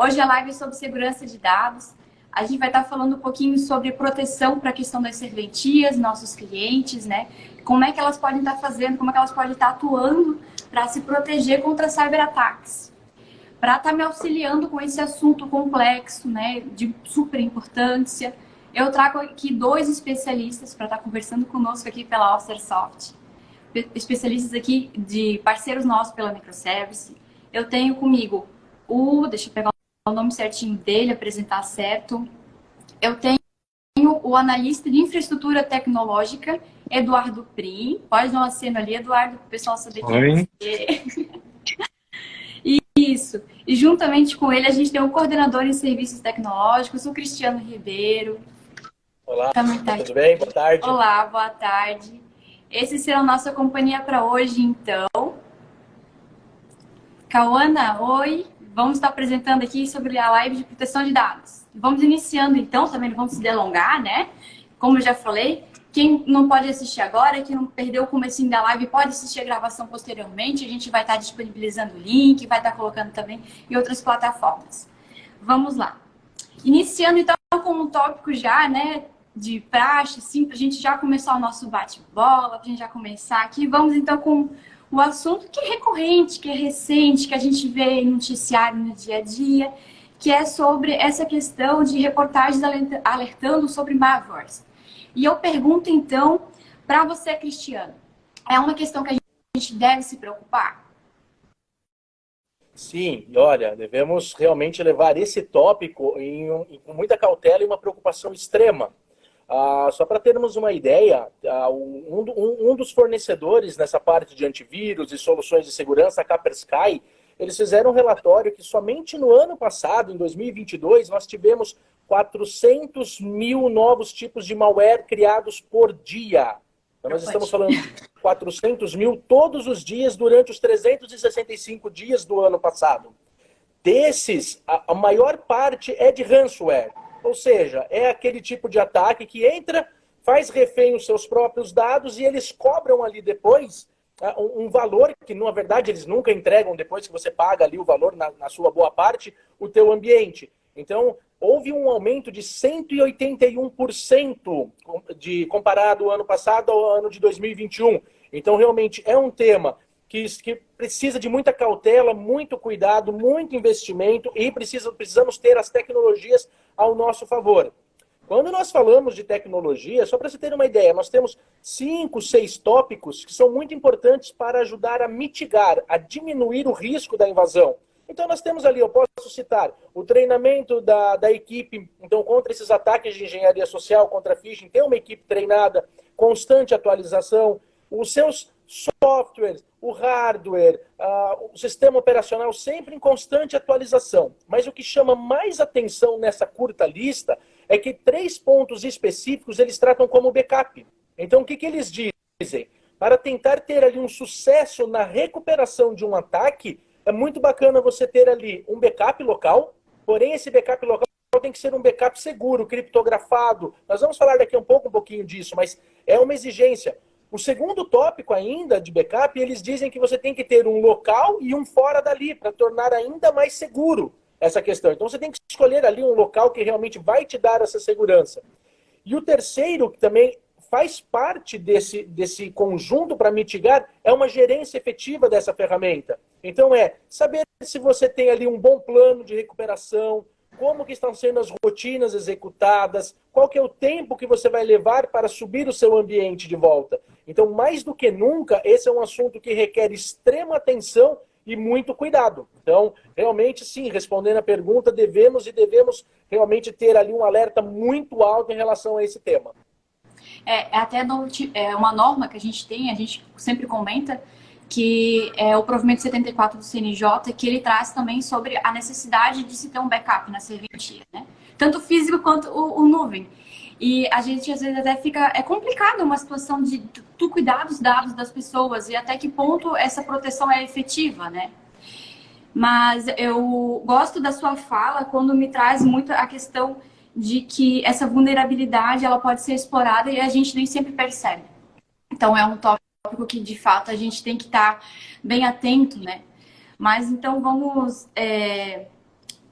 Hoje a live é sobre segurança de dados. A gente vai estar falando um pouquinho sobre proteção para a questão das serventias, nossos clientes, né? Como é que elas podem estar fazendo, como é que elas podem estar atuando para se proteger contra cyberataques. Para estar me auxiliando com esse assunto complexo, né, de super importância, eu trago aqui dois especialistas para estar conversando conosco aqui pela Ostersoft. Especialistas aqui de parceiros nossos pela Microservice. Eu tenho comigo deixa eu pegar o nome certinho dele, apresentar certo. Eu tenho o analista de infraestrutura tecnológica, Eduardo Prim. Pode dar um aceno ali, Eduardo, para o pessoal saber quem é você. Isso. E juntamente com ele, a gente tem o coordenador em serviços tecnológicos, o Cristiano Ribeiro. Olá, tudo bem? Boa tarde. Olá, boa tarde. Esse será a nossa companhia para hoje, então. Cauana, oi. Vamos estar apresentando aqui sobre a live de proteção de dados. Vamos iniciando, então, também não vamos se delongar, né? Como eu já falei, quem não pode assistir agora, quem não perdeu o comecinho da live, pode assistir a gravação posteriormente. A gente vai estar disponibilizando o link, vai estar colocando também em outras plataformas. Vamos lá. Iniciando, então, com um tópico já, né, de praxe, assim, para a gente já começar o nosso bate-bola, para a gente já começar aqui. Vamos, então, com o assunto que é recorrente, que é recente, que a gente vê em noticiário no dia a dia, que é sobre essa questão de reportagens alertando sobre malwares. E eu pergunto, então, para você, Cristiano, é uma questão que a gente deve se preocupar? Sim, e olha, devemos realmente levar esse tópico com muita cautela e uma preocupação extrema. Só para termos uma ideia, um dos fornecedores nessa parte de antivírus e soluções de segurança, a Kaspersky, eles fizeram um relatório que somente no ano passado, em 2022, nós tivemos 400 mil novos tipos de malware criados por dia. Então, nós estamos falando de 400 mil todos os dias durante os 365 dias do ano passado. Desses, a maior parte é de ransomware. Ou seja, é aquele tipo de ataque que entra, faz refém os seus próprios dados e eles cobram ali depois um valor que, na verdade, eles nunca entregam depois que você paga ali o valor, na sua boa parte, o teu ambiente. Então, houve um aumento de 181% comparado ao ano passado ao ano de 2021. Então, realmente, é um tema que precisa de muita cautela, muito cuidado, muito investimento e precisamos ter as tecnologias ao nosso favor. Quando nós falamos de tecnologia, só para você ter uma ideia, nós temos 5, 6 tópicos que são muito importantes para ajudar a mitigar, a diminuir o risco da invasão. Então nós temos ali, eu posso citar, o treinamento da equipe, então contra esses ataques de engenharia social, contra phishing, tem uma equipe treinada, constante atualização, os seus softwares, o hardware, o sistema operacional sempre em constante atualização. Mas o que chama mais atenção nessa curta lista é que 3 pontos específicos eles tratam como backup. Então o que eles dizem? Para tentar ter ali um sucesso na recuperação de um ataque, é muito bacana você ter ali um backup local, porém esse backup local tem que ser um backup seguro, criptografado. Nós vamos falar daqui um pouquinho disso, mas é uma exigência. O segundo tópico ainda de backup, eles dizem que você tem que ter um local e um fora dali, para tornar ainda mais seguro essa questão. Então você tem que escolher ali um local que realmente vai te dar essa segurança. E o terceiro, que também faz parte desse conjunto para mitigar, é uma gerência efetiva dessa ferramenta. Então é saber se você tem ali um bom plano de recuperação, como que estão sendo as rotinas executadas, qual que é o tempo que você vai levar para subir o seu ambiente de volta. Então, mais do que nunca, esse é um assunto que requer extrema atenção e muito cuidado. Então, realmente, sim, respondendo a pergunta, devemos realmente ter ali um alerta muito alto em relação a esse tema. Até uma norma que a gente sempre comenta, que é o provimento 74 do CNJ, que ele traz também sobre a necessidade de se ter um backup na serventia, né? Tanto físico quanto o nuvem. E a gente, às vezes, até fica... É complicado uma situação de tu cuidar dos dados das pessoas e até que ponto essa proteção é efetiva, né? Mas eu gosto da sua fala quando me traz muito a questão de que essa vulnerabilidade ela pode ser explorada e a gente nem sempre percebe. Então, é um tópico que, de fato, a gente tem que estar bem atento, né? Mas, então, vamos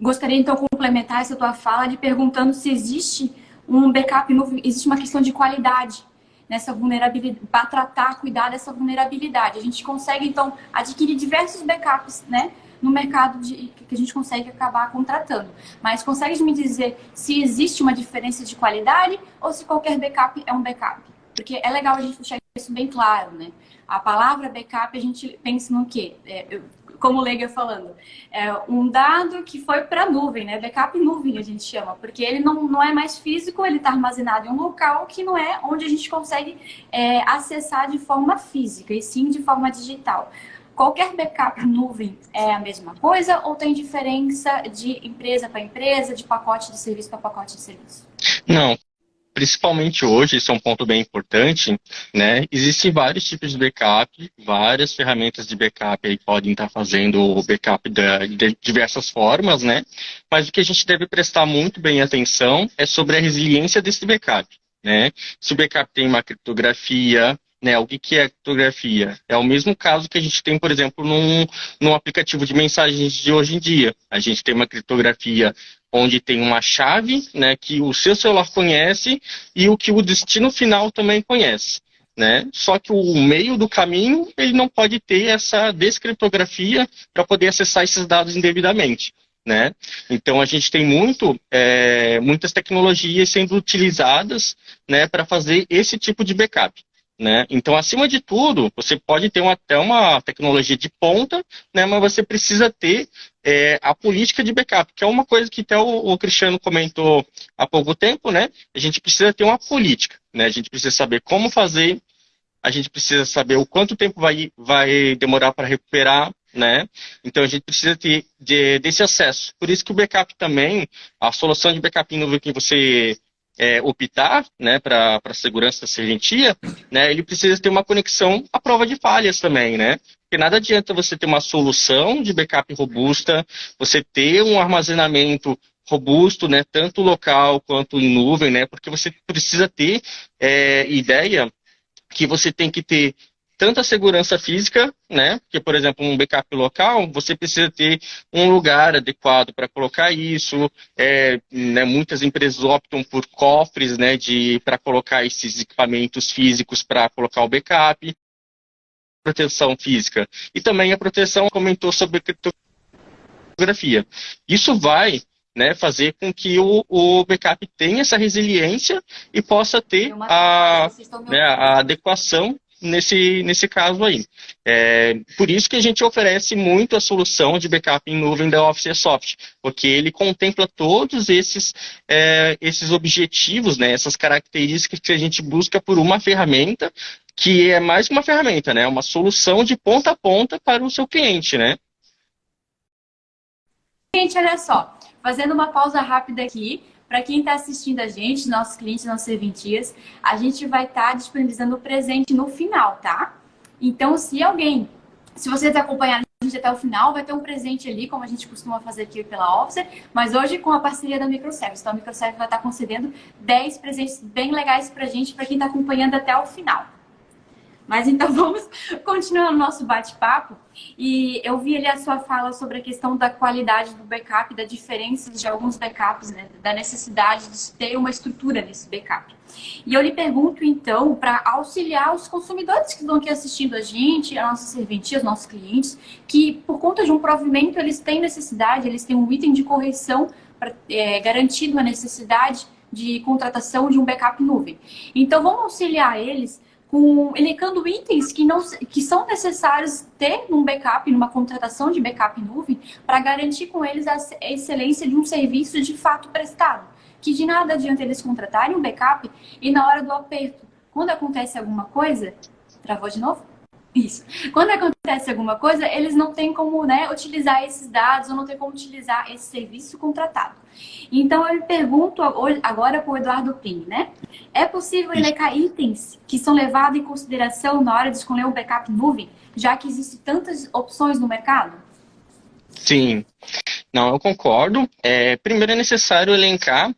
Gostaria, então, de complementar essa tua fala de perguntando se existe um backup novo, existe uma questão de qualidade nessa vulnerabilidade, para tratar, cuidar dessa vulnerabilidade. A gente consegue, então, adquirir diversos backups, né, no mercado que a gente consegue acabar contratando. Mas consegue me dizer se existe uma diferença de qualidade ou se qualquer backup é um backup? Porque é legal a gente deixar isso bem claro, né? A palavra backup, a gente pensa no quê? Como o Leiga falando, um dado que foi para a nuvem, né? Backup nuvem a gente chama, porque ele não é mais físico, ele está armazenado em um local que não é onde a gente consegue acessar de forma física, e sim de forma digital. Qualquer backup nuvem é a mesma coisa ou tem diferença de empresa para empresa, de pacote de serviço para pacote de serviço? Não, principalmente hoje, esse é um ponto bem importante, né? Existem vários tipos de backup, várias ferramentas de backup aí podem estar fazendo o backup de diversas formas, né? Mas o que a gente deve prestar muito bem atenção é sobre a resiliência desse backup, né? Se o backup tem uma criptografia, né? O que é criptografia? É o mesmo caso que a gente tem, por exemplo, num aplicativo de mensagens de hoje em dia. A gente tem uma criptografia onde tem uma chave, né, que o seu celular conhece e o que o destino final também conhece, né? Só que o meio do caminho, ele não pode ter essa descriptografia para poder acessar esses dados indevidamente, né? Então, a gente tem muitas tecnologias sendo utilizadas, né, para fazer esse tipo de backup. Né? Então, acima de tudo, você pode ter até uma tecnologia de ponta, né, mas você precisa ter a política de backup, que é uma coisa que até o Cristiano comentou há pouco tempo, né? A gente precisa ter uma política, né? A gente precisa saber como fazer, a gente precisa saber o quanto tempo vai demorar para recuperar, né? Então, a gente precisa ter desse acesso. Por isso que o backup também, a solução de backup em nuvem que você optar, né, para a segurança da serventia, né, ele precisa ter uma conexão à prova de falhas também, né? Porque nada adianta você ter uma solução de backup robusta, você ter um armazenamento robusto, né, tanto local quanto em nuvem, né? Porque você precisa ter ideia que você tem que ter tanta segurança física, né? Porque, por exemplo, um backup local, você precisa ter um lugar adequado para colocar isso. Né, muitas empresas optam por cofres, né, para colocar esses equipamentos físicos para colocar o backup. Proteção física. E também a proteção, comentou sobre criptografia. Isso vai, né, fazer com que o backup tenha essa resiliência e possa ter a adequação nesse caso aí. Por isso que a gente oferece muito a solução de backup em nuvem da OfficeSoft, porque ele contempla todos esses objetivos, né, essas características que a gente busca por uma ferramenta, que é mais que uma ferramenta, né, uma solução de ponta a ponta para o seu cliente, né? Gente, olha só, fazendo uma pausa rápida aqui, para quem está assistindo a gente, nossos clientes, nossas serventias, a gente vai estar disponibilizando o presente no final, tá? Então, se você está acompanhando a gente até o final, vai ter um presente ali, como a gente costuma fazer aqui pela Officer, mas hoje com a parceria da Microservice. Então, a Microservice vai estar concedendo 10 presentes bem legais para a gente, para quem está acompanhando até o final. Mas então vamos continuar o nosso bate-papo. E eu vi ali a sua fala sobre a questão da qualidade do backup, da diferença de alguns backups, né? Da necessidade de ter uma estrutura nesse backup. E eu lhe pergunto então, para auxiliar os consumidores que estão aqui assistindo a gente, a nossa serventia, os nossos clientes, que por conta de um provimento eles têm necessidade, eles têm um item de correção garantido a necessidade de contratação de um backup nuvem. Então vamos auxiliar eles elencando itens que são necessários ter num backup, numa contratação de backup nuvem, para garantir com eles a excelência de um serviço de fato prestado. Que de nada adianta eles contratarem um backup e na hora do aperto, quando acontece alguma coisa... Travou de novo? Isso. Quando acontece alguma coisa, eles não têm como, né, utilizar esses dados ou não têm como utilizar esse serviço contratado. Então, eu me pergunto agora para o Eduardo Prim, né? É possível elencar itens que são levados em consideração na hora de escolher um backup nuvem, já que existem tantas opções no mercado? Sim. Não, eu concordo. Primeiro é necessário elencar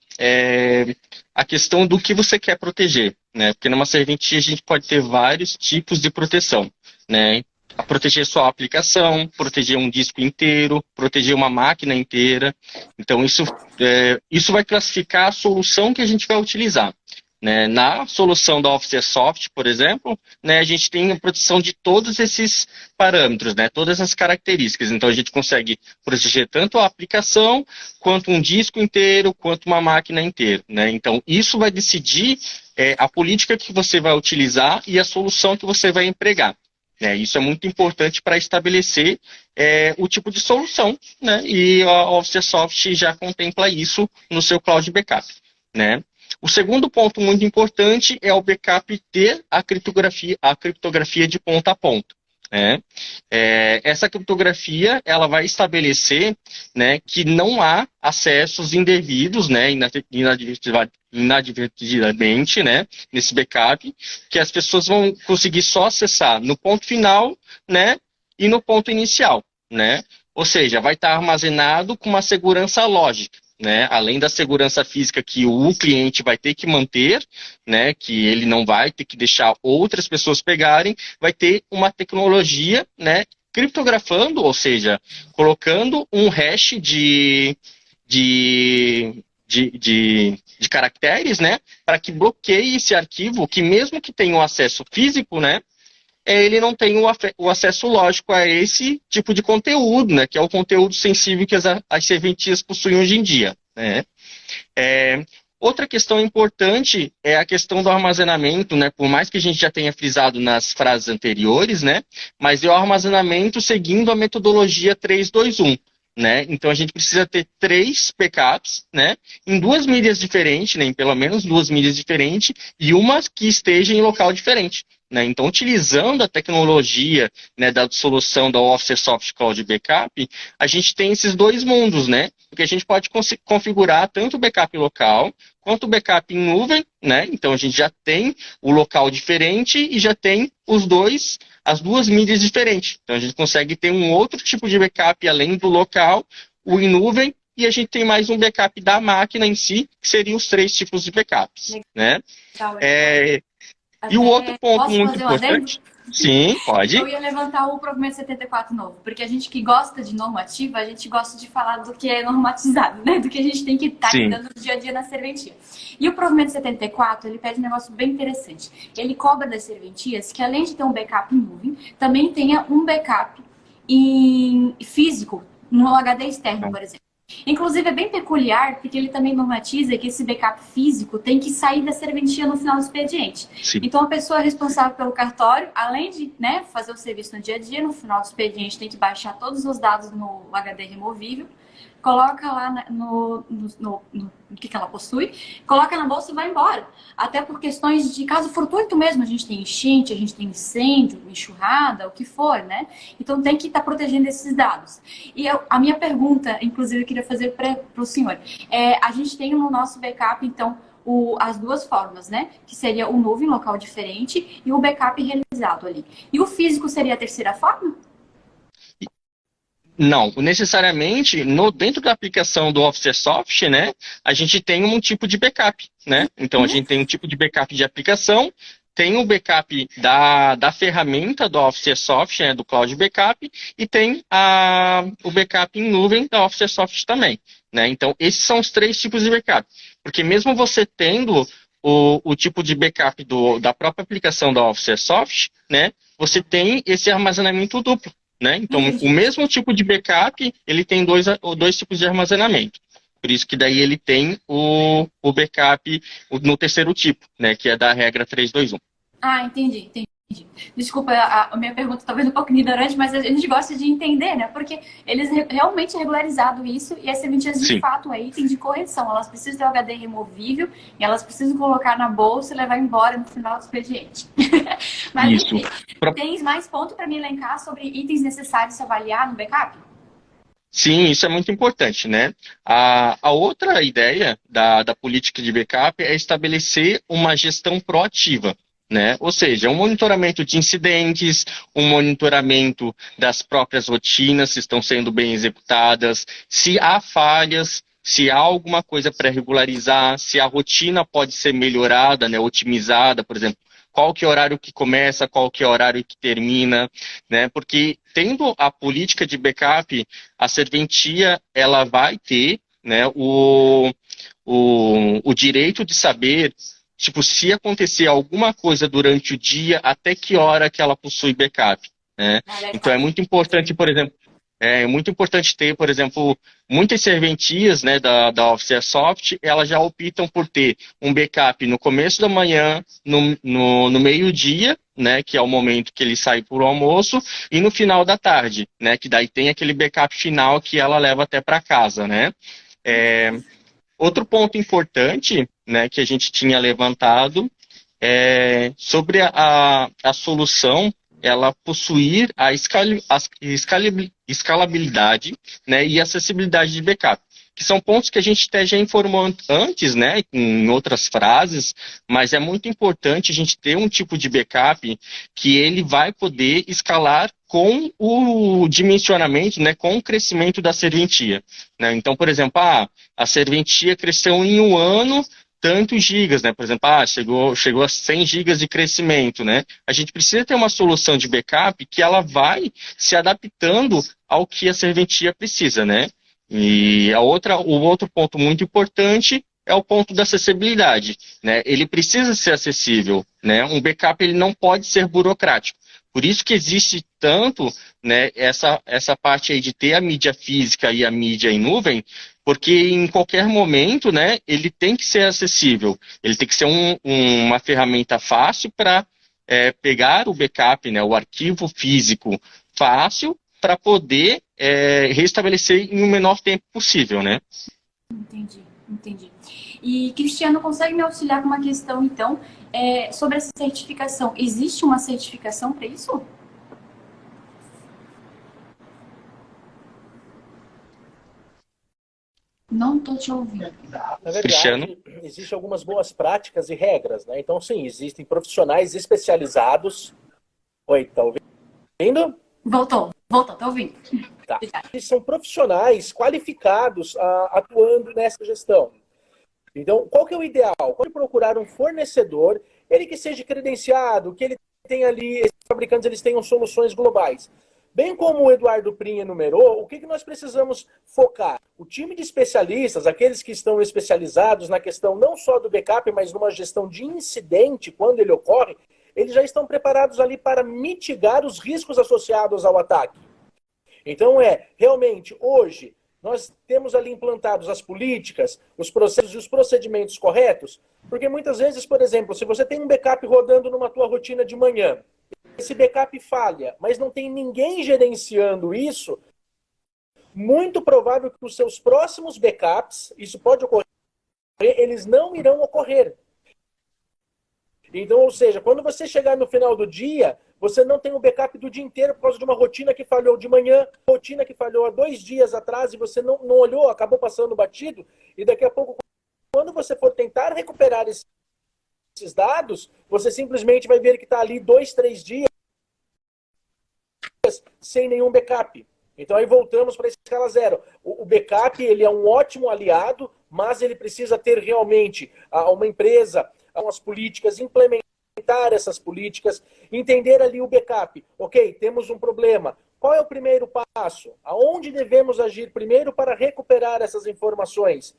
a questão do que você quer proteger, né? Porque numa serventia a gente pode ter vários tipos de proteção, né? a proteger sua aplicação, proteger um disco inteiro, proteger uma máquina inteira. Então, isso vai classificar a solução que a gente vai utilizar. Né? Na solução da OfficeSoft, por exemplo, né, a gente tem a proteção de todos esses parâmetros, né, todas as características. Então, a gente consegue proteger tanto a aplicação, quanto um disco inteiro, quanto uma máquina inteira. Né? Então, isso vai decidir a política que você vai utilizar e a solução que você vai empregar. Isso é muito importante para estabelecer o tipo de solução, né? E a OfficeSoft já contempla isso no seu Cloud Backup. Né? O segundo ponto muito importante é o backup ter a criptografia de ponta a ponta. Né? Essa criptografia ela vai estabelecer, né, que não há acessos indevidos, né, inadvertidamente, né, nesse backup, que as pessoas vão conseguir só acessar no ponto final, né, e no ponto inicial. Né? Ou seja, vai estar armazenado com uma segurança lógica. Né, além da segurança física que o cliente vai ter que manter, né, que ele não vai ter que deixar outras pessoas pegarem, vai ter uma tecnologia, né, criptografando, ou seja, colocando um hash de caracteres, né, para que bloqueie esse arquivo, que mesmo que tenha um acesso físico, né, ele não tem o acesso lógico a esse tipo de conteúdo, né, que é o conteúdo sensível que as serventias possuem hoje em dia. Né? Outra questão importante é a questão do armazenamento, né, por mais que a gente já tenha frisado nas frases anteriores, né, mas é o armazenamento seguindo a metodologia 3-2-1. Né? Então, a gente precisa ter 3 backups, né, em 2 mídias diferentes, né, em pelo menos 2 mídias diferentes, e uma que esteja em local diferente. Né? Então, utilizando a tecnologia, né, da solução da OfficeSoft Cloud Backup, a gente tem esses 2 mundos, né? Porque a gente pode configurar tanto o backup local, quanto o backup em nuvem, né? Então, a gente já tem o local diferente e já tem as 2 mídias diferentes. Então, a gente consegue ter um outro tipo de backup além do local, o em nuvem, e a gente tem mais um backup da máquina em si, que seriam os 3 tipos de backups. Né? E o outro ponto muito importante... Sim, pode. Eu ia levantar o provimento 74 novo, porque a gente que gosta de normativa, a gente gosta de falar do que é normatizado, né? Do que a gente tem que estar lidando no dia a dia na serventia. E o provimento 74, ele pede um negócio bem interessante. Ele cobra das serventias que, além de ter um backup em nuvem, também tenha um backup em físico, no HD externo, por exemplo. Inclusive, é bem peculiar, porque ele também normatiza que esse backup físico tem que sair da serventia no final do expediente. Sim. Então, a pessoa responsável pelo cartório, além de, né, fazer o serviço no dia a dia, no final do expediente tem que baixar todos os dados no HD removível, coloca lá no que ela possui, coloca na bolsa e vai embora. Até por questões de caso fortuito mesmo, a gente tem enchente, a gente tem incêndio, enxurrada, o que for, né? Então tem que estar protegendo esses dados. E a minha pergunta, inclusive, eu queria fazer para o senhor. A gente tem no nosso backup, então, as 2 formas, né? Que seria o nuvem, local diferente, e o backup realizado ali. E o físico seria a terceira forma? Não, necessariamente, dentro da aplicação do OfficeSoft, né, a gente tem um tipo de backup, né? Então, a gente tem um tipo de backup de aplicação, tem o backup da ferramenta do OfficeSoft, né, do Cloud Backup, e tem o backup em nuvem da OfficeSoft também, né? Então, esses são os 3 tipos de backup. Porque mesmo você tendo o tipo de backup da própria aplicação da OfficeSoft, né, você tem esse armazenamento duplo. Né? Então, o mesmo tipo de backup, ele tem dois tipos de armazenamento. Por isso que daí ele tem o backup no terceiro tipo, né? Que é da regra 3-2-1. Ah, entendi. Desculpa, a minha pergunta talvez um pouco ignorante, mas a gente gosta de entender, né? Porque eles realmente regularizaram isso e as serventias de fato aí tem de correção. Elas precisam ter o HD removível e elas precisam colocar na bolsa e levar embora no final do expediente. Mas enfim, tem mais ponto para me elencar sobre itens necessários se avaliar no backup? Sim, isso é muito importante, né? A outra ideia da política de backup é estabelecer uma gestão proativa. Né? Ou seja, um monitoramento de incidentes, um monitoramento das próprias rotinas, se estão sendo bem executadas, se há falhas, se há alguma coisa para regularizar, se a rotina pode ser melhorada, né, otimizada, por exemplo, qual que é o horário que começa, qual que é o horário que termina, né? Porque tendo a política de backup, a serventia ela vai ter, né, o direito de saber, tipo, se acontecer alguma coisa durante o dia, até que hora que ela possui backup, né? Então é muito importante, por exemplo, muito importante ter, por exemplo, muitas serventias, né, da Office Airsoft, elas já optam por ter um backup no começo da manhã, no meio-dia, né, que é o momento que ele sai para o almoço, e no final da tarde, né, que daí tem aquele backup final que ela leva até para casa, né. Outro ponto importante, né, que a gente tinha levantado sobre a solução ela possuir a escalabilidade, né, e acessibilidade de backup, que são pontos que a gente até já informou antes, né, em outras frases, mas é muito importante a gente ter um tipo de backup que ele vai poder escalar com o dimensionamento, né, com o crescimento da serventia, né? Então, por exemplo, a serventia cresceu em um ano tantos gigas, né? Por exemplo, chegou a 100 gigas de crescimento, né? A gente precisa ter uma solução de backup que ela vai se adaptando ao que a serventia precisa, né? E o outro ponto muito importante é o ponto da acessibilidade, né? Ele precisa ser acessível, né? Um backup ele não pode ser burocrático. Por isso que existe tanto, né, essa parte aí de ter a mídia física e a mídia em nuvem, porque em qualquer momento, né, ele tem que ser acessível, ele tem que ser uma ferramenta fácil para pegar o backup, né, o arquivo físico fácil para poder restabelecer em um menor tempo possível, né? Entendi. E, Cristiano, consegue me auxiliar com uma questão, então, sobre essa certificação? Existe uma certificação para isso? Não estou te ouvindo. Na verdade, Cristiano? existem algumas boas práticas e regras, né? Então, sim, existem profissionais especializados. Oi, tá ouvindo? Voltou, tô ouvindo. Tá. Eles são profissionais qualificados atuando nessa gestão. Então, qual que é o ideal? Quando procurar um fornecedor, ele que seja credenciado, que ele tenha ali, esses fabricantes eles tenham soluções globais. Bem como o Eduardo Prim enumerou, o que nós precisamos focar? O time de especialistas, aqueles que estão especializados na questão não só do backup, mas numa gestão de incidente, quando ele ocorre, eles já estão preparados ali para mitigar os riscos associados ao ataque. Então, realmente, hoje, nós temos ali implantados as políticas, os processos e os procedimentos corretos, porque muitas vezes, por exemplo, se você tem um backup rodando numa tua rotina de manhã, esse backup falha, mas não tem ninguém gerenciando isso, muito provável que os seus próximos backups, isso pode ocorrer, eles não irão ocorrer. Então, ou seja, quando você chegar no final do dia, você não tem o backup do dia inteiro por causa de uma rotina que falhou de manhã, rotina que falhou há 2 dias atrás e você não olhou, acabou passando batido, e daqui a pouco, quando você for tentar recuperar esses dados, você simplesmente vai ver que está ali 2, 3 dias sem nenhum backup. Então aí voltamos para a escala 0. O backup ele é um ótimo aliado, mas ele precisa ter realmente uma empresa, umas políticas, implementar essas políticas, entender ali o backup. Ok, temos um problema. Qual é o primeiro passo? Aonde devemos agir primeiro para recuperar essas informações?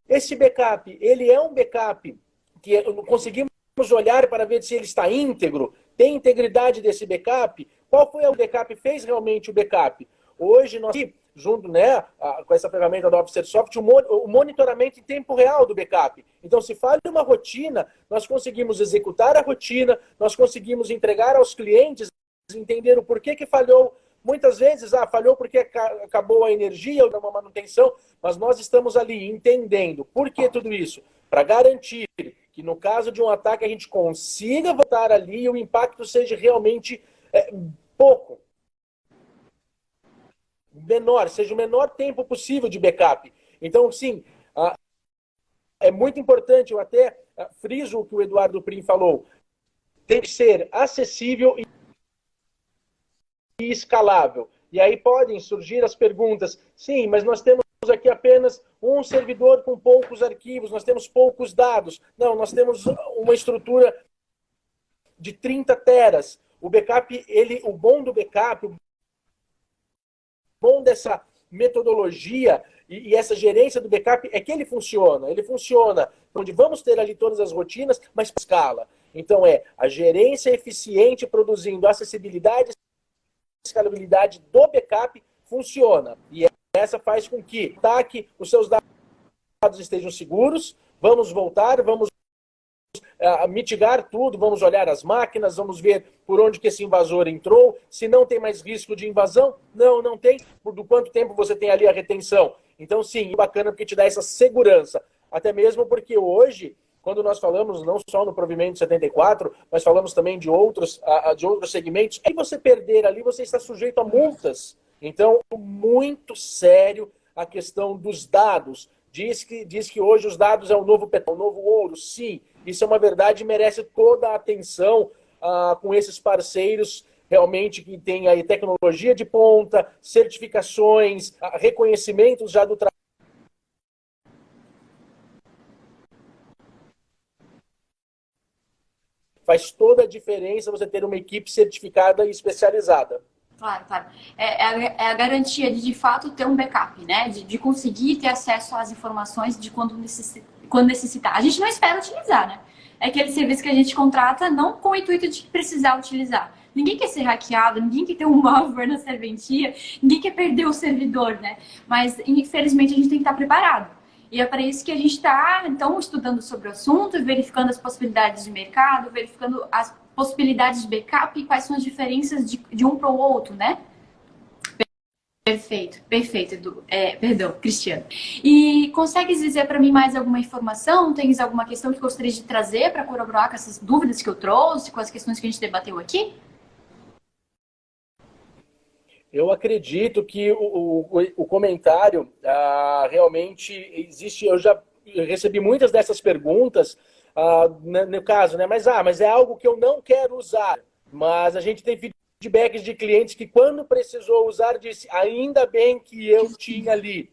Esse backup, ele é um backup que conseguimos olhar para ver se ele está íntegro, tem integridade desse backup? Qual foi o backup? Fez realmente o backup? Hoje nós, junto, né, com essa ferramenta da Office Airsoft, o monitoramento em tempo real do backup. Então, se falha uma rotina, nós conseguimos executar a rotina, nós conseguimos entregar aos clientes, entender o porquê que falhou. Muitas vezes, falhou porque acabou a energia ou uma manutenção, mas nós estamos ali entendendo por que tudo isso, para garantir que no caso de um ataque a gente consiga voltar ali e o impacto seja realmente pouco. Menor, seja o menor tempo possível de backup. Então, sim, é muito importante, eu até friso o que o Eduardo Prim falou, tem que ser acessível e escalável. E aí podem surgir as perguntas, sim, mas nós temos aqui apenas um servidor com poucos arquivos, nós temos poucos dados. Não, nós temos uma estrutura de 30 teras. O backup, o bom do backup, o bom dessa metodologia e essa gerência do backup é que ele funciona. Ele funciona onde vamos ter ali todas as rotinas, mas por escala. Então a gerência eficiente produzindo acessibilidade e escalabilidade do backup funciona. E essa faz com que os seus dados estejam seguros, vamos voltar, vamos mitigar tudo, vamos olhar as máquinas, vamos ver por onde que esse invasor entrou, se não tem mais risco de invasão, não tem, por quanto tempo você tem ali a retenção. Então sim, bacana porque te dá essa segurança, até mesmo porque hoje, quando nós falamos não só no provimento 74, mas falamos também de outros segmentos, aí você perder ali, você está sujeito a multas. Então, muito sério a questão dos dados. Diz que hoje os dados é o novo petróleo, o novo ouro. Sim, isso é uma verdade e merece toda a atenção com esses parceiros realmente que tem aí tecnologia de ponta, certificações, reconhecimentos já do trabalho. Faz toda a diferença você ter uma equipe certificada e especializada. Claro, claro. É a garantia de fato, ter um backup, né? De conseguir ter acesso às informações de quando necessitar. A gente não espera utilizar, né? É aquele serviço que a gente contrata não com o intuito de precisar utilizar. Ninguém quer ser hackeado, ninguém quer ter um malware na serventia, ninguém quer perder o servidor, né? Mas, infelizmente, a gente tem que estar preparado. E é para isso que a gente está, então, estudando sobre o assunto, verificando as possibilidades de mercado, verificando as possibilidades de backup e quais são as diferenças de um para o outro, né? Perfeito, Edu. Perdão, Cristiano. E consegues dizer para mim mais alguma informação? Tens alguma questão que gostaria de trazer para corroborar com essas dúvidas que eu trouxe, com as questões que a gente debateu aqui? Eu acredito que o comentário realmente existe. Eu já recebi muitas dessas perguntas no caso, né? Mas é algo que eu não quero usar. Mas a gente tem feedbacks de clientes que quando precisou usar disse, ainda bem que eu tinha ali.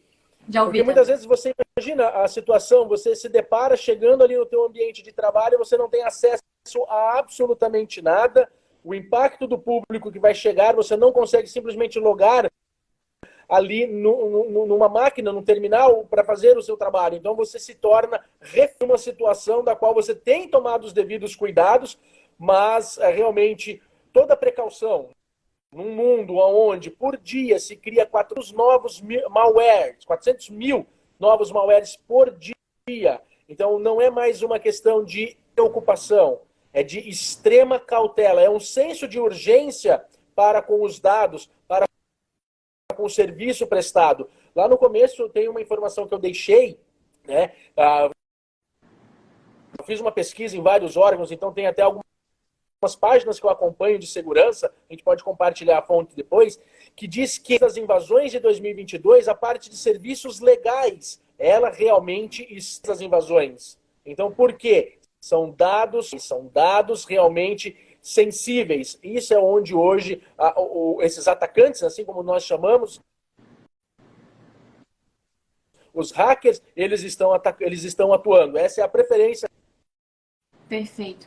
Porque muitas vezes você imagina a situação, você se depara chegando ali no teu ambiente de trabalho, você não tem acesso a absolutamente nada. O impacto do público que vai chegar, você não consegue simplesmente logar ali numa máquina, num terminal, para fazer o seu trabalho. Então você se torna refém uma situação da qual você tem tomado os devidos cuidados, mas realmente toda a precaução num mundo onde por dia se cria 400 mil novos malwares por dia. Então não é mais uma questão de preocupação. É de extrema cautela, é um senso de urgência para com os dados, para com o serviço prestado. Lá no começo tem uma informação que eu deixei, né? Eu fiz uma pesquisa em vários órgãos, então tem até algumas páginas que eu acompanho de segurança, a gente pode compartilhar a fonte depois, que diz que nas invasões de 2022, a parte de serviços legais, ela realmente está nas invasões. Então, por quê? São dados realmente sensíveis. Isso é onde hoje esses atacantes, assim como nós chamamos, os hackers, eles estão atuando. Essa é a preferência. Perfeito.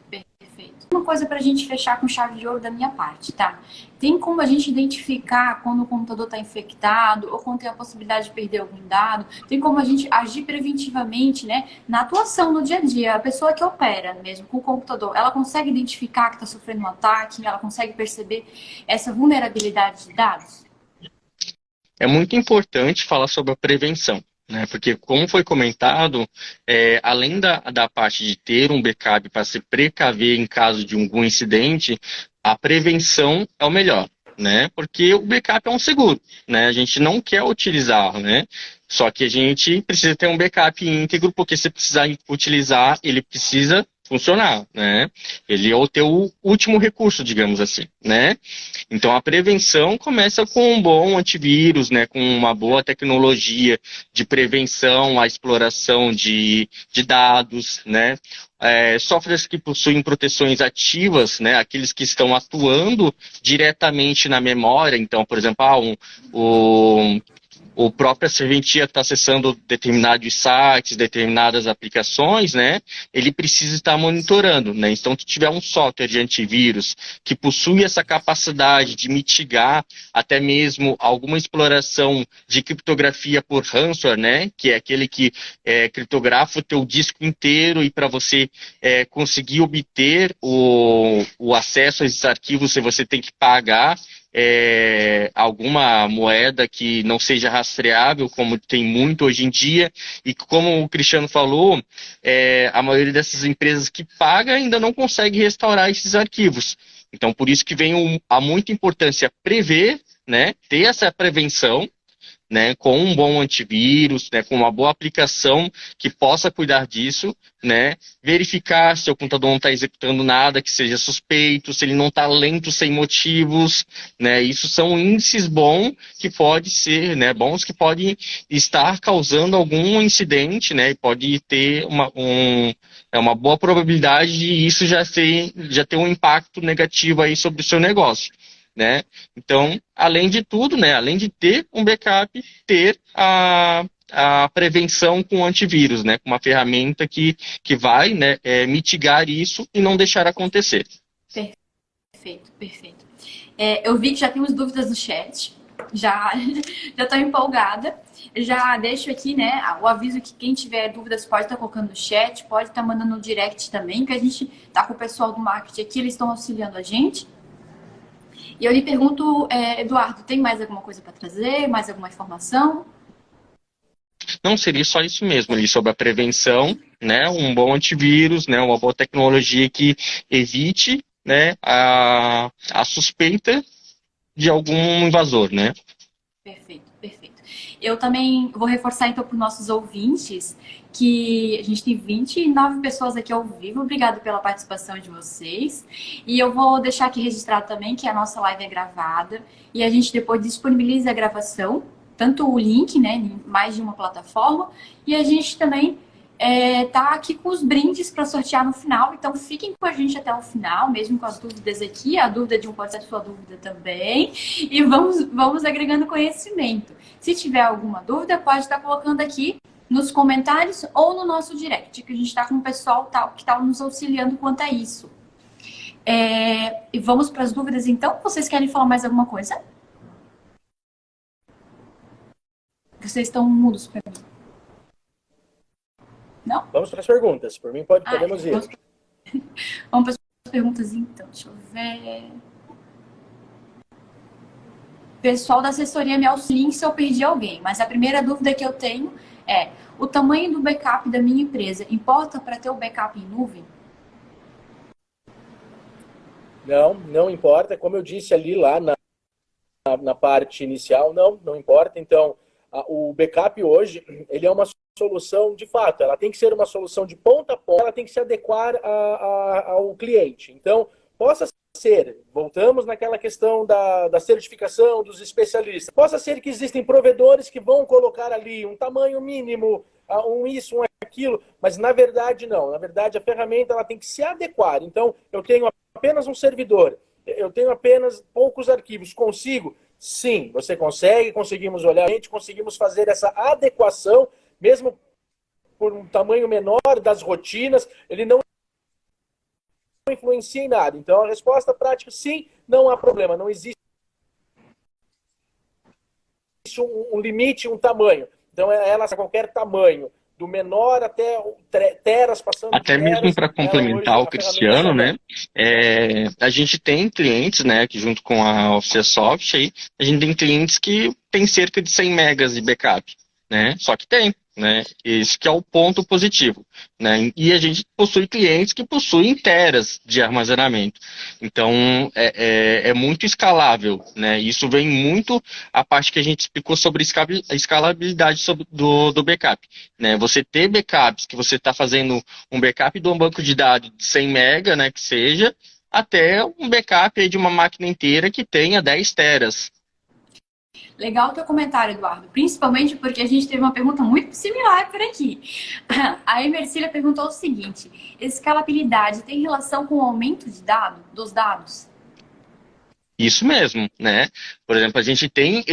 Uma coisa para a gente fechar com chave de ouro da minha parte, tá? Tem como a gente identificar quando o computador está infectado ou quando tem a possibilidade de perder algum dado? Tem como a gente agir preventivamente, né? Na atuação no dia a dia, a pessoa que opera mesmo com o computador, ela consegue identificar que está sofrendo um ataque, ela consegue perceber essa vulnerabilidade de dados? É muito importante falar sobre a prevenção, né? Porque, como foi comentado, além da parte de ter um backup para se precaver em caso de algum incidente, a prevenção é o melhor, né? Porque o backup é um seguro, né? A gente não quer utilizar, né? Só que a gente precisa ter um backup íntegro, porque se precisar utilizar, ele precisa funcionar, né? Ele é o teu último recurso, digamos assim, né? Então a prevenção começa com um bom antivírus, né? Com uma boa tecnologia de prevenção à exploração de dados, né? Softwares que possuem proteções ativas, né? Aqueles que estão atuando diretamente na memória. Então, por exemplo, o própria serventia está acessando determinados sites, determinadas aplicações, né, ele precisa estar monitorando, né? Então, se tiver um software de antivírus que possui essa capacidade de mitigar até mesmo alguma exploração de criptografia por ransomware, né, que é aquele que criptografa o teu disco inteiro e para você conseguir obter o acesso a esses arquivos, você tem que pagar alguma moeda que não seja rastreável, como tem muito hoje em dia, e como o Cristiano falou, a maioria dessas empresas que paga ainda não consegue restaurar esses arquivos. Então, por isso que vem a muita importância prever, né, ter essa prevenção, né, com um bom antivírus, né, com uma boa aplicação que possa cuidar disso, né, verificar se o computador não está executando nada que seja suspeito, se ele não está lento sem motivos, né, isso são índices bons que pode ser, né, bons que podem estar causando algum incidente, né, e pode ter uma boa probabilidade de isso já ter um impacto negativo aí sobre o seu negócio. Né? Então, além de tudo, né, além de ter um backup, ter a prevenção com antivírus, né, com uma ferramenta que vai, né, mitigar isso e não deixar acontecer. Perfeito, perfeito. Eu vi que já temos dúvidas no chat, já estou empolgada. Já deixo aqui, né, o aviso que quem tiver dúvidas pode estar colocando no chat, pode estar mandando no direct também, que a gente está com o pessoal do marketing aqui, eles estão auxiliando a gente. E eu lhe pergunto, Eduardo, tem mais alguma coisa para trazer? Mais alguma informação? Não, seria só isso mesmo, ali sobre a prevenção, né, um bom antivírus, né, uma boa tecnologia que evite, né, a suspeita de algum invasor, né? Perfeito, perfeito. Eu também vou reforçar então para os nossos ouvintes que a gente tem 29 pessoas aqui ao vivo. Obrigado pela participação de vocês. E eu vou deixar aqui registrado também que a nossa live é gravada e a gente depois disponibiliza a gravação, tanto o link, né, em mais de uma plataforma, e a gente também tá aqui com os brindes para sortear no final, então fiquem com a gente até o final, mesmo com as dúvidas aqui, a dúvida de um pode ser a sua dúvida também, e vamos agregando conhecimento. Se tiver alguma dúvida, pode estar colocando aqui nos comentários ou no nosso direct, que a gente está com o pessoal que está nos auxiliando quanto a isso. E vamos para as dúvidas então? Vocês querem falar mais alguma coisa? Vocês estão mudos para mim. Não? Vamos para as perguntas. Por mim, podemos ir. Vamos para as perguntas, então. Deixa eu ver. Pessoal da assessoria me auxilia se eu perdi alguém. Mas a primeira dúvida que eu tenho é: o tamanho do backup da minha empresa importa para ter o backup em nuvem? Não importa. Como eu disse ali lá na parte inicial, não importa. Então, o backup hoje, ele é uma solução de fato, ela tem que ser uma solução de ponta a ponta, ela tem que se adequar ao cliente. Então, possa ser, voltamos naquela questão da certificação dos especialistas, possa ser que existem provedores que vão colocar ali um tamanho mínimo, um aquilo, mas na verdade não. Na verdade, a ferramenta ela tem que se adequar. Então, eu tenho apenas um servidor, eu tenho apenas poucos arquivos, consigo? Sim, você consegue, conseguimos olhar, conseguimos fazer essa adequação, mesmo por um tamanho menor das rotinas, ele não influencia em nada. Então, a resposta prática, sim, não há problema, não existe um limite, um tamanho. Então, ela a qualquer tamanho, do menor até teras, passando até de teras, mesmo para complementar o Cristiano, né? A gente tem clientes, né, que junto com a Officesoft aí, a gente tem clientes que tem cerca de 100 megas de backup, né? Só que tem, né? Esse que é o ponto positivo, né? E a gente possui clientes que possuem teras de armazenamento. Então, é muito escalável, né? Isso vem muito a parte que a gente explicou sobre a escalabilidade do backup, né? Você ter backups que você está fazendo um backup de um banco de dados de 100 mega, né, que seja, até um backup aí de uma máquina inteira que tenha 10 teras. Legal o teu comentário, Eduardo. Principalmente porque a gente teve uma pergunta muito similar por aqui. A Emercília perguntou o seguinte: escalabilidade tem relação com o aumento dos dados? Isso mesmo, né? Por exemplo, a gente tem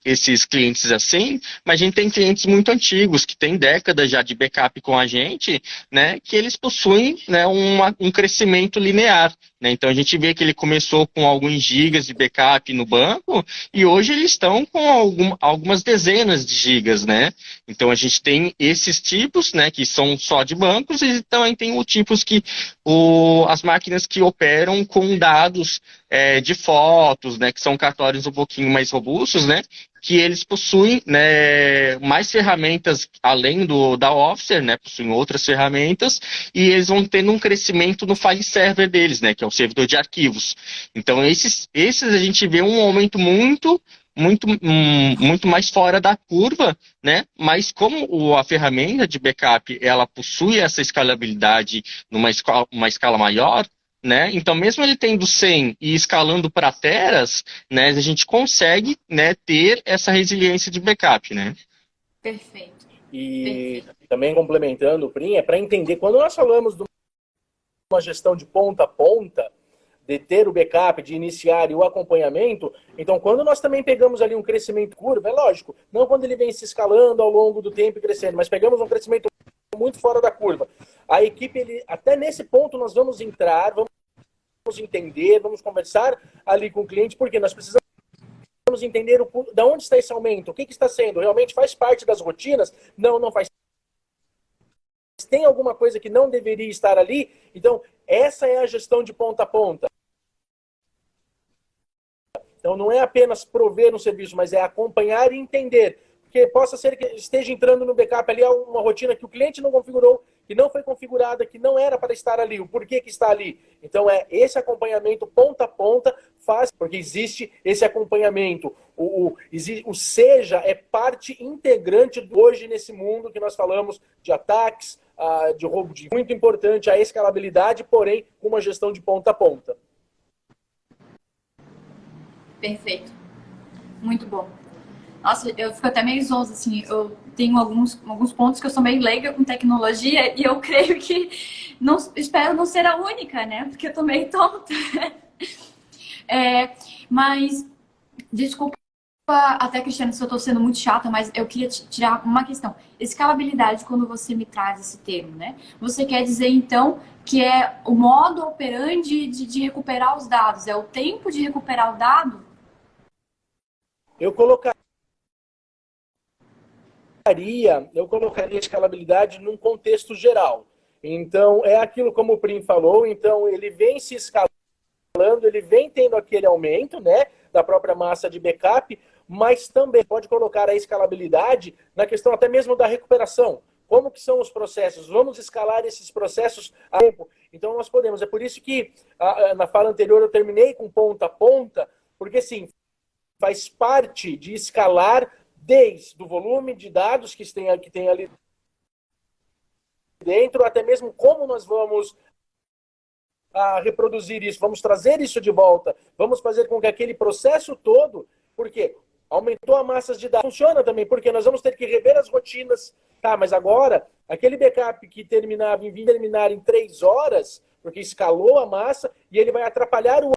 esses clientes assim, mas a gente tem clientes muito antigos, que têm décadas já de backup com a gente, né, que eles possuem, né, um crescimento linear. Né? Então a gente vê que ele começou com alguns gigas de backup no banco e hoje eles estão com algumas dezenas de gigas, né? Então a gente tem esses tipos, né, que são só de bancos e também tem os tipos que as máquinas que operam com dados de fotos, né, que são cartórios um pouquinho mais robustos, né? Que eles possuem, né, mais ferramentas além da Officer, né, possuem outras ferramentas, e eles vão tendo um crescimento no file server deles, né, que é o servidor de arquivos. Então, esses a gente vê um aumento muito mais fora da curva, né, mas como a ferramenta de backup, ela possui essa escalabilidade uma escala maior, né? Então, mesmo ele tendo 100 e escalando para teras, né, a gente consegue, né, ter essa resiliência de backup, né? Perfeito. E também complementando o Prim, é para entender, quando nós falamos de uma gestão de ponta a ponta, de ter o backup, de iniciar e o acompanhamento, então quando nós também pegamos ali um crescimento curva, é lógico, não quando ele vem se escalando ao longo do tempo e crescendo, mas pegamos um crescimento muito fora da curva. A equipe, até nesse ponto nós vamos entrar, vamos entender, vamos conversar ali com o cliente, porque nós precisamos entender de onde está esse aumento, o que está sendo, realmente faz parte das rotinas? Não faz. Tem alguma coisa que não deveria estar ali? Então, essa é a gestão de ponta a ponta. Então, não é apenas prover um serviço, mas é acompanhar e entender. Porque possa ser que esteja entrando no backup ali uma rotina que o cliente não configurou, que não foi configurada, que não era para estar ali, o porquê que está ali. Então, esse acompanhamento ponta a ponta faz, porque existe esse acompanhamento. O seja é parte integrante hoje nesse mundo que nós falamos de ataques, de roubo de muito importante a escalabilidade, porém com uma gestão de ponta a ponta. Perfeito. Muito bom. Nossa, eu fico até meio zonza, assim, eu tenho alguns pontos que eu sou meio leiga com tecnologia e eu creio que, espero não ser a única, né? Porque eu tô meio tonta. Mas, desculpa até, Cristiano, se eu tô sendo muito chata, mas eu queria tirar uma questão. Escalabilidade, quando você me traz esse termo, né? Você quer dizer, então, que é o modo operandi de recuperar os dados, é o tempo de recuperar o dado? Eu colocaria a escalabilidade num contexto geral. Então, é aquilo como o Prim falou, então ele vem se escalando, ele vem tendo aquele aumento, né, da própria massa de backup, mas também pode colocar a escalabilidade na questão até mesmo da recuperação. Como que são os processos? Vamos escalar esses processos a tempo. Então, nós podemos. É por isso que, na fala anterior, eu terminei com ponta a ponta, porque, sim, faz parte de escalar desde o volume de dados que tem ali dentro, até mesmo como nós vamos reproduzir isso, vamos trazer isso de volta, vamos fazer com que aquele processo todo, porque aumentou a massa de dados, funciona também, porque nós vamos ter que rever as rotinas, tá, mas agora, aquele backup que terminava em 3 horas, porque escalou a massa, e ele vai atrapalhar o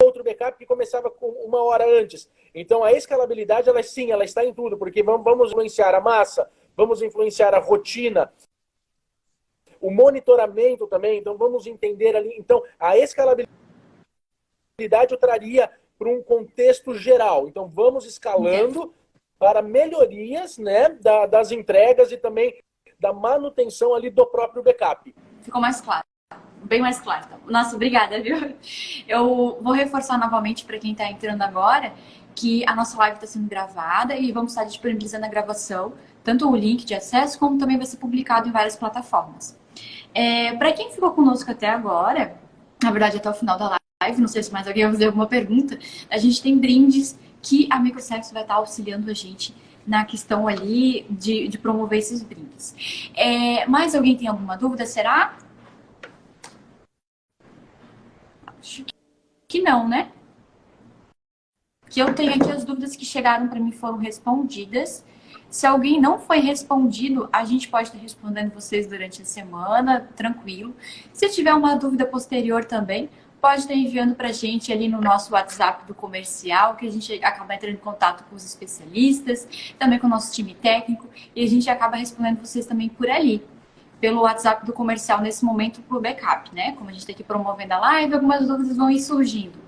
outro backup que começava com 1 hora antes. Então, a escalabilidade, ela está em tudo, porque vamos influenciar a massa, vamos influenciar a rotina, o monitoramento também, então vamos entender ali. Então, a escalabilidade eu traria para um contexto geral. Então, vamos escalando para melhorias, né, das entregas e também da manutenção ali do próprio backup. Ficou mais claro. Bem mais claro. Nossa, obrigada, viu? Eu vou reforçar novamente para quem está entrando agora que a nossa live está sendo gravada e vamos estar disponibilizando a gravação, tanto o link de acesso, como também vai ser publicado em várias plataformas. Para quem ficou conosco até agora, na verdade até o final da live, não sei se mais alguém vai fazer alguma pergunta, a gente tem brindes que a Microservice vai estar auxiliando a gente na questão ali de promover esses brindes. Mais alguém tem alguma dúvida? Será? Acho que não, né? Que eu tenho aqui as dúvidas que chegaram para mim foram respondidas. Se alguém não foi respondido, a gente pode estar respondendo vocês durante a semana, tranquilo. Se tiver uma dúvida posterior também, pode estar enviando para a gente ali no nosso WhatsApp do comercial, que a gente acaba entrando em contato com os especialistas, também com o nosso time técnico, e a gente acaba respondendo vocês também por ali, pelo WhatsApp do comercial nesse momento por backup, né? Como a gente está aqui promovendo a live, algumas dúvidas vão ir surgindo.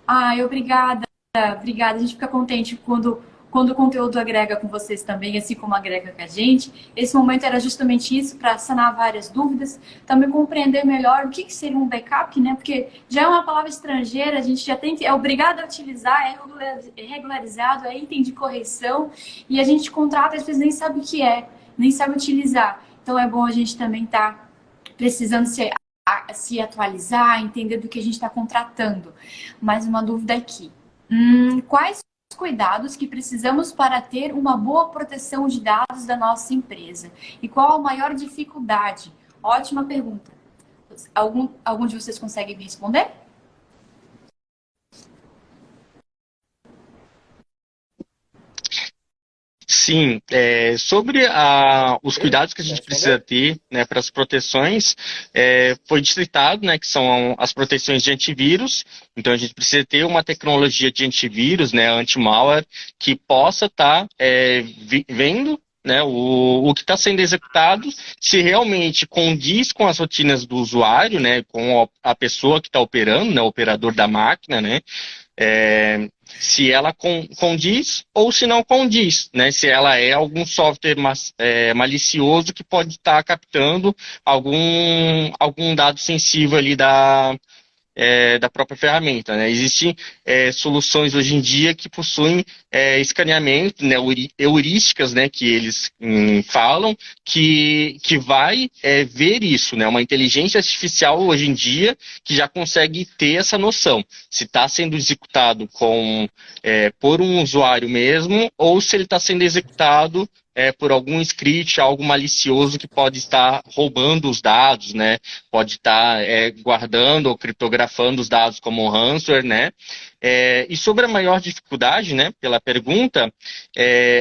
Ai, obrigada. A gente fica contente quando o conteúdo agrega com vocês também, assim como agrega com a gente. Esse momento era justamente isso, para sanar várias dúvidas, também compreender melhor o que seria um backup, né? Porque já é uma palavra estrangeira, a gente já é obrigado a utilizar, é regularizado, é item de correção, e a gente contrata, às vezes nem sabe o que é, nem sabe utilizar. Então é bom a gente também estar precisando se atualizar, entender do que a gente está contratando. Mais uma dúvida aqui. Quais os cuidados que precisamos para ter uma boa proteção de dados da nossa empresa? E qual a maior dificuldade? Ótima pergunta. Algum de vocês consegue me responder? Sim, sobre os cuidados que a gente precisa ter, né, para as proteções, foi destritado, né, que são as proteções de antivírus. Então a gente precisa ter uma tecnologia de antivírus, né, anti-malware, que possa estar vendo, né, o que está sendo executado, se realmente condiz com as rotinas do usuário, né, com a pessoa que está operando, né, o operador da máquina, né, se ela condiz ou se não condiz, né? Se ela é algum software malicioso que pode estar captando algum dado sensível ali da própria ferramenta, né? Existem soluções hoje em dia que possuem escaneamento, né, heurísticas, né, que eles falam, que vai ver isso, né? Uma inteligência artificial hoje em dia que já consegue ter essa noção, se está sendo executado por um usuário mesmo, ou se ele está sendo executado por algum script, algo malicioso que pode estar roubando os dados, né? Pode estar guardando ou criptografando os dados como um ransomware, né? E sobre a maior dificuldade, né, pela pergunta,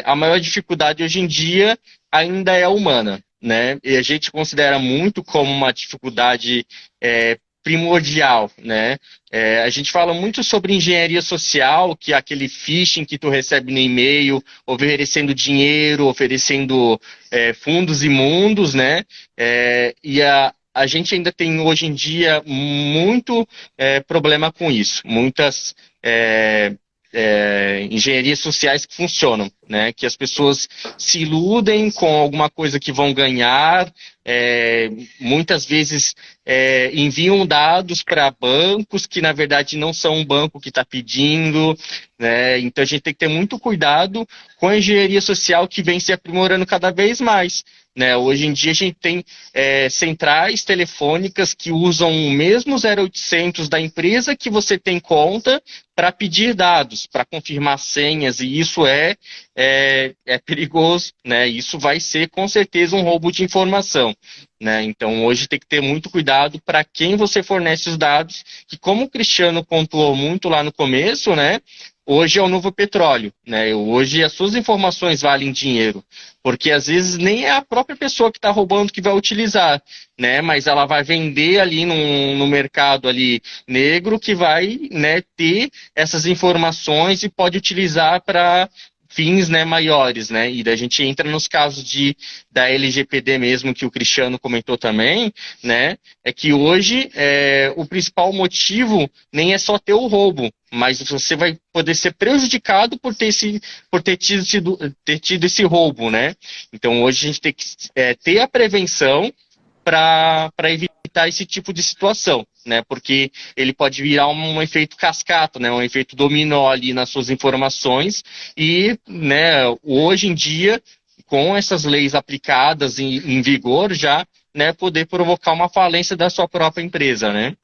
a maior dificuldade hoje em dia ainda é humana, né? E a gente considera muito como uma dificuldade primordial, né? A gente fala muito sobre engenharia social, que é aquele phishing que tu recebe no e-mail, oferecendo dinheiro, oferecendo fundos imundos, né? E a gente ainda tem hoje em dia muito problema com isso, muitas engenharias sociais que funcionam, né? Que as pessoas se iludem com alguma coisa que vão ganhar, muitas vezes enviam dados para bancos que na verdade não são um banco que está pedindo, né? Então a gente tem que ter muito cuidado com a engenharia social que vem se aprimorando cada vez mais. Né, hoje em dia a gente tem centrais telefônicas que usam o mesmo 0800 da empresa que você tem conta para pedir dados, para confirmar senhas, e isso é perigoso, né? Isso vai ser com certeza um roubo de informação, né? Então hoje tem que ter muito cuidado para quem você fornece os dados, que como o Cristiano pontuou muito lá no começo, né? Hoje é o novo petróleo, né? Hoje as suas informações valem dinheiro, porque às vezes nem é a própria pessoa que está roubando que vai utilizar, né? Mas ela vai vender ali no mercado ali negro que vai, né, ter essas informações e pode utilizar para fins, né, maiores, né? E daí a gente entra nos casos da LGPD mesmo, que o Cristiano comentou também, né? É que hoje o principal motivo nem é só ter o roubo, mas você vai poder ser prejudicado por ter tido esse roubo, né? Então hoje a gente tem que ter a prevenção para evitar esse tipo de situação, né? Porque ele pode virar um efeito cascata, né? Um efeito dominó ali nas suas informações e, né, hoje em dia, com essas leis aplicadas em vigor já, né, poder provocar uma falência da sua própria empresa, né?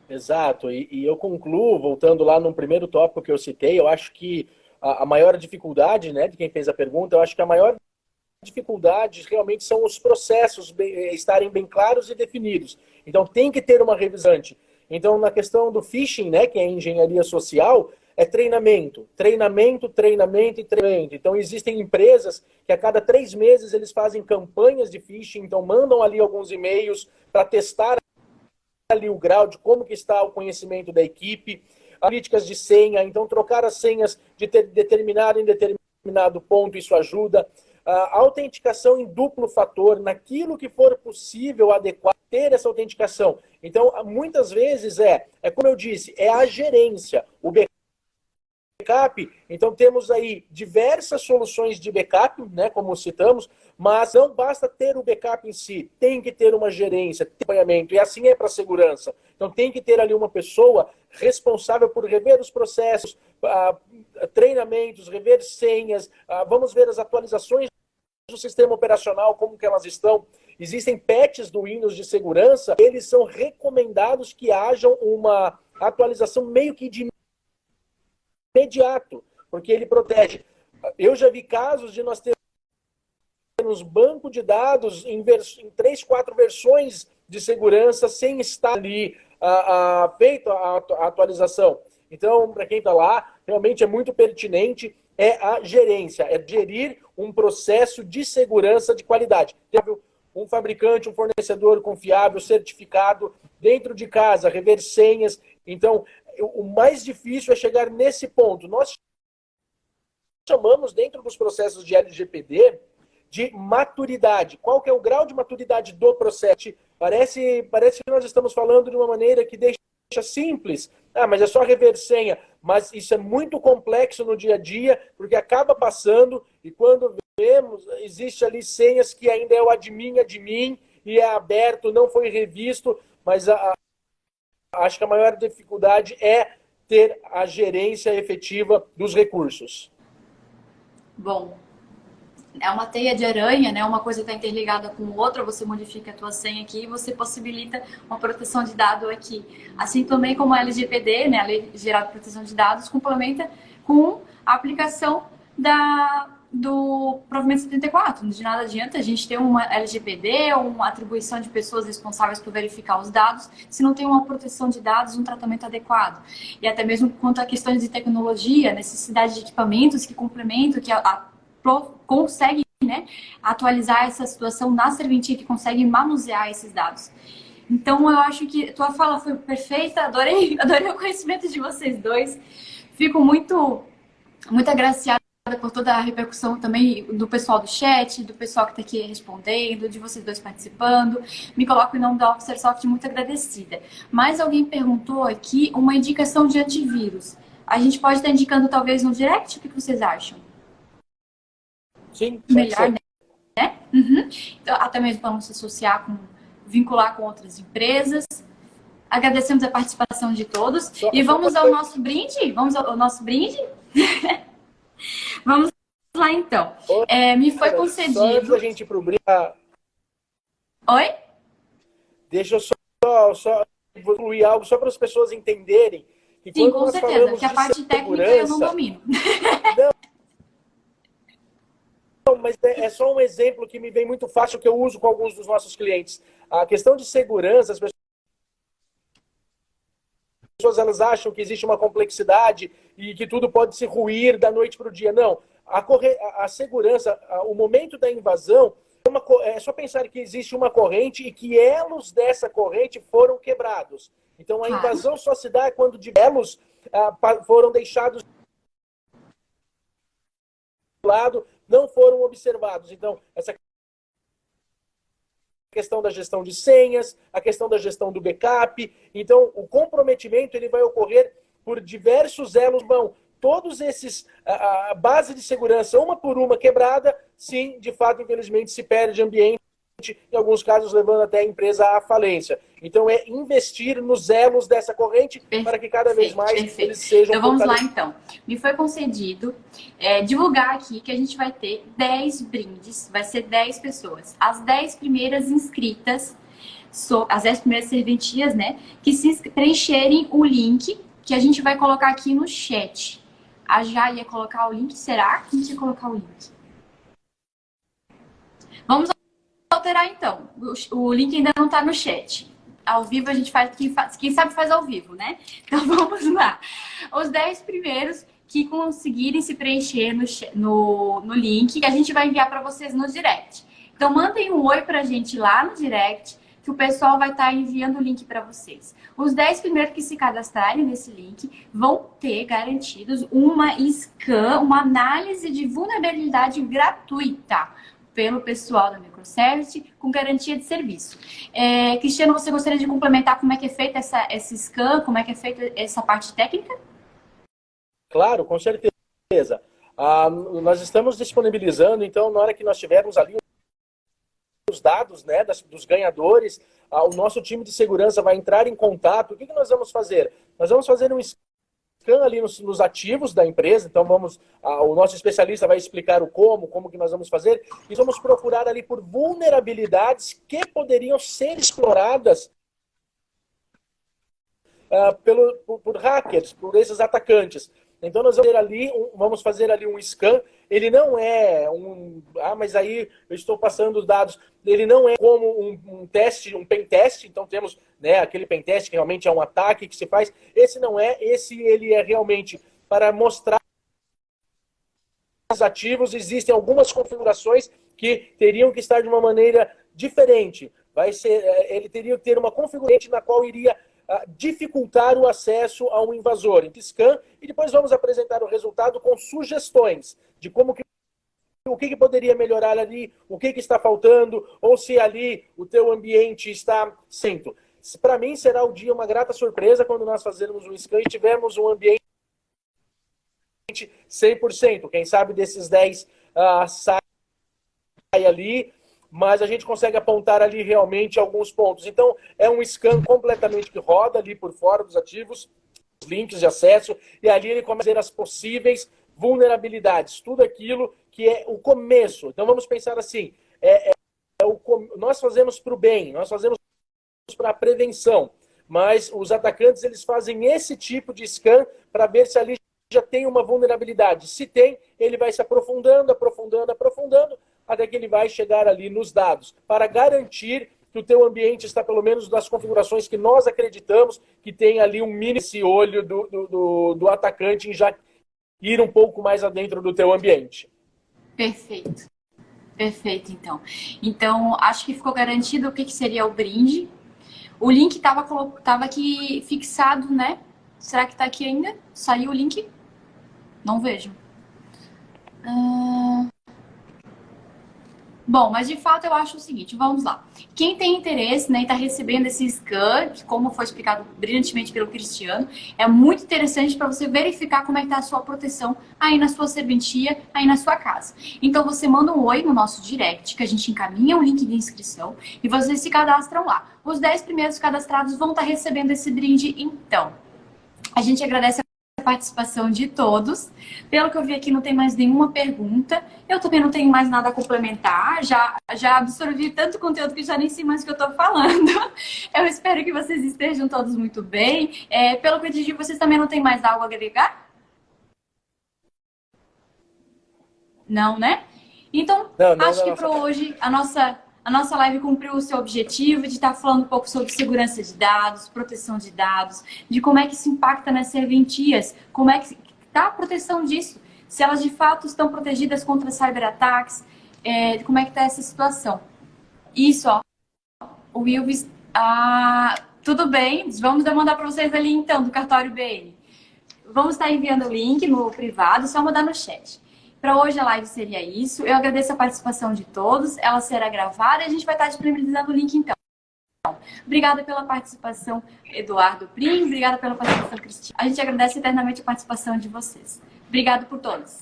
Exato, e eu concluo, voltando lá no primeiro tópico que eu citei, eu acho que a maior dificuldade, né, de quem fez a pergunta, eu acho que a maior dificuldade realmente são os processos estarem bem claros e definidos. Então tem que ter uma revisante. Então na questão do phishing, né, que é engenharia social, é treinamento. Então existem empresas que a cada 3 meses eles fazem campanhas de phishing, então mandam ali alguns e-mails para testar ali o grau de como que está o conhecimento da equipe, políticas de senha, então trocar as senhas de determinado em determinado ponto, isso ajuda. A autenticação em duplo fator, naquilo que for possível adequar, ter essa autenticação. Então, muitas vezes como eu disse, é a gerência, o backup. Então, temos aí diversas soluções de backup, né, como citamos, mas não basta ter o backup em si, tem que ter uma gerência, acompanhamento, e assim é para a segurança. Então, tem que ter ali uma pessoa responsável por rever os processos, treinamentos, rever senhas, vamos ver as atualizações do sistema operacional, como que elas estão. Existem patches do Windows de segurança, eles são recomendados que hajam uma atualização meio que de imediato, porque ele protege. Eu já vi casos de nós termos banco de dados em 3, 4 versões de segurança sem estar ali feita a atualização. Então, para quem está lá, realmente é muito pertinente a gerência, é gerir um processo de segurança de qualidade. Um fabricante, um fornecedor confiável, certificado, dentro de casa, rever senhas. Então, o mais difícil é chegar nesse ponto. Nós chamamos, dentro dos processos de LGPD, de maturidade. Qual que é o grau de maturidade do processo? Parece que nós estamos falando de uma maneira que deixa simples. Mas é só rever senha. Mas isso é muito complexo no dia a dia, porque acaba passando, e quando vemos, existe ali senhas que ainda é o admin, e é aberto, não foi revisto, mas acho que a maior dificuldade é ter a gerência efetiva dos recursos. Bom, é uma teia de aranha, né? Uma coisa está interligada com outra, você modifica a tua senha aqui e você possibilita uma proteção de dado aqui. Assim também como a LGPD, né? A Lei Geral de Proteção de Dados, complementa com a aplicação do provimento 74. De nada adianta a gente ter uma LGPD ou uma atribuição de pessoas responsáveis por verificar os dados se não tem uma proteção de dados, um tratamento adequado. E até mesmo quanto a questões de tecnologia, necessidade de equipamentos que complementam, que conseguem, né, atualizar essa situação na serventia, que conseguem manusear esses dados. Então, eu acho que tua fala foi perfeita, adorei o conhecimento de vocês dois. Fico muito agraciada por toda a repercussão também do pessoal do chat, do pessoal que está aqui respondendo, de vocês dois participando. Me coloco em nome da OfficerSoft muito agradecida. Mas alguém perguntou aqui uma indicação de antivírus. A gente pode estar indicando talvez no direct? O que vocês acham? Sim, melhor, né? Uhum. Então, até mesmo para não se associar vincular com outras empresas. Agradecemos a participação de todos. E vamos ao nosso brinde? Vamos ao nosso brinde? Vamos lá, então. Me foi concedido... Só antes da gente ir pro brinde... Oi? Deixa eu só incluir algo, só para as pessoas entenderem. Que sim, com certeza, que a parte técnica eu não domino. Não, mas é só um exemplo que me vem muito fácil, que eu uso com alguns dos nossos clientes. A questão de segurança, as pessoas elas acham que existe uma complexidade e que tudo pode se ruir da noite para o dia. Não. A segurança, o momento da invasão, é só pensar que existe uma corrente e que elos dessa corrente foram quebrados. Então, a invasão só se dá quando de elos foram deixados de lado, não foram observados. Então, essa questão da gestão de senhas, a questão da gestão do backup. Então, o comprometimento ele vai ocorrer por diversos elos. Bom, todos esses, a base de segurança, uma por uma quebrada, sim, de fato, infelizmente, se perde ambiente, em alguns casos levando até a empresa à falência. Então, é investir nos elos dessa corrente para que cada vez mais eles sejam... Então, vamos lá, então. Me foi concedido divulgar aqui que a gente vai ter 10 brindes, vai ser 10 pessoas. As 10 primeiras inscritas, as 10 primeiras serventias, né, que se preencherem o link que a gente vai colocar aqui no chat. A Já ia colocar o link, será? Quem ia colocar o link? Vamos alterar, então. O link ainda não está no chat. Ao vivo a gente faz, quem sabe faz ao vivo, né? Então vamos lá. Os 10 primeiros que conseguirem se preencher no link, que a gente vai enviar para vocês no direct. Então mandem um oi pra gente lá no direct, que o pessoal vai estar enviando o link para vocês. Os 10 primeiros que se cadastrarem nesse link vão ter garantidos uma scan, uma análise de vulnerabilidade gratuita pelo pessoal da Microservice, com garantia de serviço. Cristiano, você gostaria de complementar como é que é feita essa scan, como é que é feita essa parte técnica? Claro, com certeza. Nós estamos disponibilizando, então, na hora que nós tivermos ali os dados, né, dos ganhadores, o nosso time de segurança vai entrar em contato. O que nós vamos fazer? Nós vamos fazer um scan ali nos ativos da empresa, então o nosso especialista vai explicar como que nós vamos fazer, e vamos procurar ali por vulnerabilidades que poderiam ser exploradas por hackers, por esses atacantes. Então nós vamos fazer ali um scan. Ele não é mas aí eu estou passando os dados. Ele não é como um teste, um pen test. Então temos, né, aquele pen test que realmente é um ataque que se faz. Esse não é. Ele é realmente para mostrar os ativos. Existem algumas configurações que teriam que estar de uma maneira diferente. Ele teria que ter uma configuração na qual iria dificultar o acesso a um invasor. Scan, e depois vamos apresentar o resultado com sugestões de o que poderia melhorar ali, o que está faltando, ou se ali o teu ambiente está sendo. Para mim será o dia uma grata surpresa quando nós fazermos um scan e tivermos um ambiente 100%. Quem sabe desses 10 sai ali, mas a gente consegue apontar ali realmente alguns pontos. Então, é um scan completamente que roda ali por fora dos ativos, os links de acesso, e ali ele começa a ver as possíveis vulnerabilidades, tudo aquilo que é o começo. Então, vamos pensar assim, nós fazemos para o bem, nós fazemos para a prevenção, mas os atacantes, eles fazem esse tipo de scan para ver se ali já tem uma vulnerabilidade. Se tem, ele vai se aprofundando, até que ele vai chegar ali nos dados, para garantir que o teu ambiente está pelo menos nas configurações que nós acreditamos que tem ali um mini esse olho do atacante em já ir um pouco mais adentro do teu ambiente. Perfeito. Perfeito, então. Então, acho que ficou garantido o que seria o brinde. O link estava aqui fixado, né? Será que está aqui ainda? Saiu o link? Não vejo. Bom, mas de fato eu acho o seguinte, vamos lá. Quem tem interesse, né, e está recebendo esse scan, como foi explicado brilhantemente pelo Cristiano, é muito interessante para você verificar como é que está a sua proteção aí na sua serventia, aí na sua casa. Então você manda um oi no nosso direct, que a gente encaminha um link de inscrição e vocês se cadastram lá. Os 10 primeiros cadastrados vão estar recebendo esse brinde então. A gente agradece a participação de todos. Pelo que eu vi aqui, não tem mais nenhuma pergunta. Eu também não tenho mais nada a complementar. Já absorvi tanto conteúdo que já nem sei mais o que eu estou falando. Eu espero que vocês estejam todos muito bem. Pelo que eu entendi, vocês também não têm mais algo a agregar? Não, né? Então, acho que para hoje a nossa live cumpriu o seu objetivo de estar falando um pouco sobre segurança de dados, proteção de dados, de como é que isso impacta nas serventias, como é que está a proteção disso, se elas de fato estão protegidas contra cyberataques, como é que está essa situação. Isso, ó, o Wilvis, tudo bem, vamos mandar para vocês ali então, do cartório BN. Vamos estar enviando o link no privado, só mandar no chat. Para hoje a live seria isso. Eu agradeço a participação de todos. Ela será gravada e a gente vai estar disponibilizando o link então. Obrigada pela participação, Eduardo Prim. Obrigada pela participação, Cristina. A gente agradece eternamente a participação de vocês. Obrigado por todos.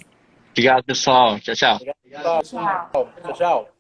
Obrigado, pessoal. Tchau, tchau. Obrigado, tchau.